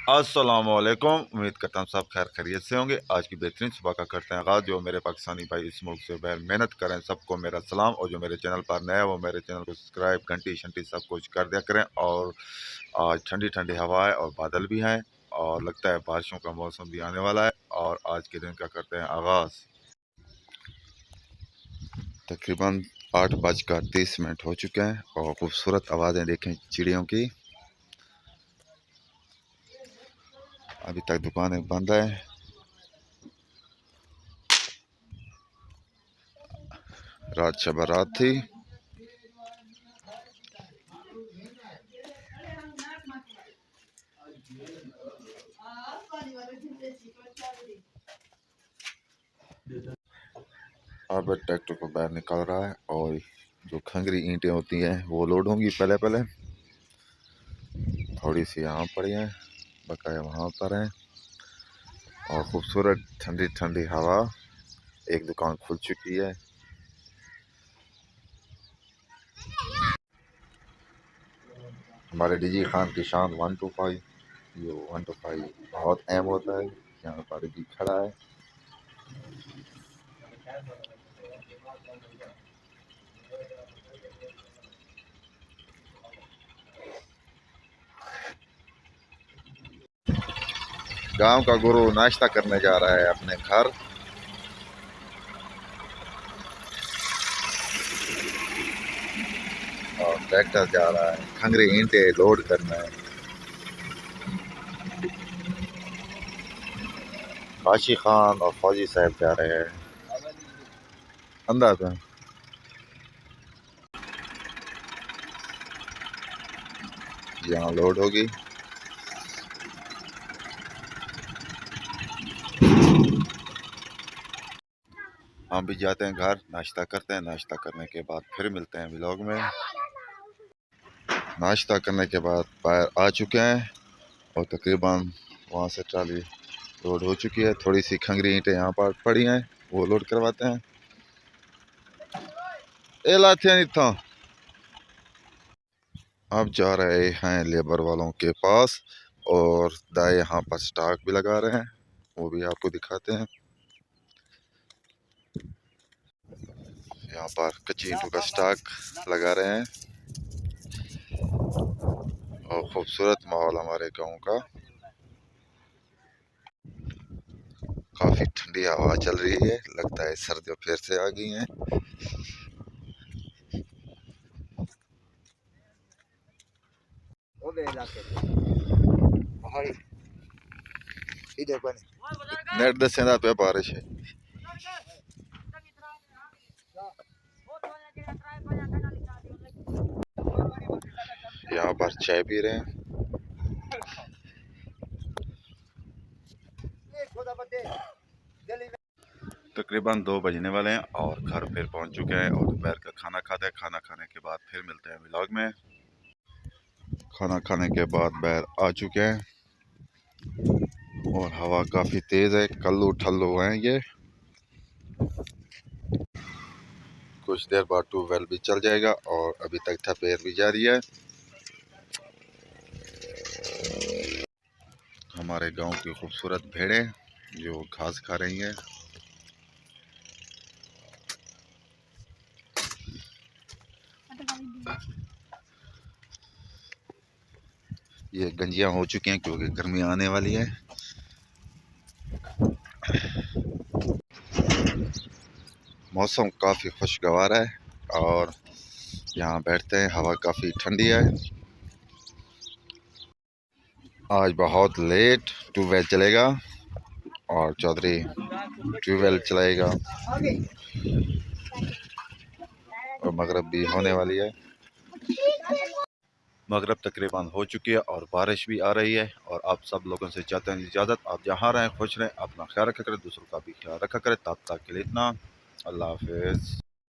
अस्सलामुअलैकुम। उम्मीद करता हूँ सब खैर खैरियत से होंगे। आज की बेहतरीन सुबह का करते हैं आगाज़। जो मेरे पाकिस्तानी भाई इस मुल्क से बाहर मेहनत करें सबको मेरा सलाम, और जो मेरे चैनल पर नया है वो मेरे चैनल को सब्सक्राइब घंटी शंटी सब कुछ कर दिया करें। और आज ठंडी ठंडी हवाएं और बादल भी हैं और लगता है बारिशों का मौसम भी आने वाला है। और आज के दिन का करते हैं आगाज़। तकरीबन 8:30 हो चुके हैं और खूबसूरत आवाज़ें देखें चिड़ियों की। अभी तक दुकानें बंद है। रात शब रात थी। अब ट्रैक्टर को बाहर निकाल रहा है और जो खंगरी ईंटें होती हैं वो लोड होंगी। पहले थोड़ी सी यहाँ पड़ी हैं, बकाया वहाँ पर हैं। और खूबसूरत ठंडी ठंडी हवा। एक दुकान खुल चुकी है। हमारे डीजी खान की शान 125। ये 125 बहुत अहम होता है। यहाँ पर भी खड़ा है। गांव का गुरु नाश्ता करने जा रहा है अपने घर। और ट्रैक्टर जा रहा है खंगरी ईंटें लोड करना है। काशी खान और फौजी साहब जा रहे हैं अंदाजा। यहाँ लोड होगी। हम भी जाते हैं घर, नाश्ता करते हैं। नाश्ता करने के बाद फिर मिलते हैं व्लॉग में। नाश्ता करने के बाद बाहर आ चुके हैं और तकरीबन वहाँ से ट्राली लोड हो चुकी है। थोड़ी सी खंगरी ईंटें यहाँ पर पड़ी हैं, वो लोड करवाते हैं। ए लाते नहीं था। अब जा रहे हैं लेबर वालों के पास और दाएं यहाँ पर स्टॉक भी लगा रहे हैं, वो भी आपको दिखाते हैं। यहाँ पर कच्ची ईंटों का स्टॉक लगा रहे हैं और खूबसूरत माहौल हमारे गांव का। काफ़ी ठंडी हवा चल रही है, लगता है सर्दियाँ फिर से आ गई हैं। नेट दसेंदा पे बारिश है। यहाँ पर चाय पी रहे हैं। तकरीबन 2 बजने वाले हैं और घर फिर पहुंच चुके हैं और दोपहर का खाना खाते हैं। खाना खाने के बाद फिर मिलते हैं व्लॉग में। खाना खाने के बाद बाहर आ चुके हैं और हवा काफ़ी तेज़ है। कल्लू ठल्लू हैं ये। कुछ देर बाद ट्यूबवेल भी चल जाएगा और अभी तक थपेर भी जारी है। हमारे गांव की खूबसूरत भेड़ें जो घास खा रही हैं। ये गंजियां हो चुकी हैं क्योंकि गर्मी आने वाली है। मौसम काफ़ी खुशगवार है और यहाँ बैठते हैं, हवा काफ़ी ठंडी है। आज बहुत लेट ट्यूबवेल चलेगा और चौधरी ट्यूबवेल चलाएगा और मगरिब भी होने वाली है। मगरिब तकरीबन हो चुकी है और बारिश भी आ रही है। और आप सब लोगों से चाहते हैं इजाज़त। आप जहाँ रहें खुश रहें, अपना ख्याल रखा करें, दूसरों का भी ख्याल रखा करें। तब तक के लिए इतना, अल्लाह हाफिज़।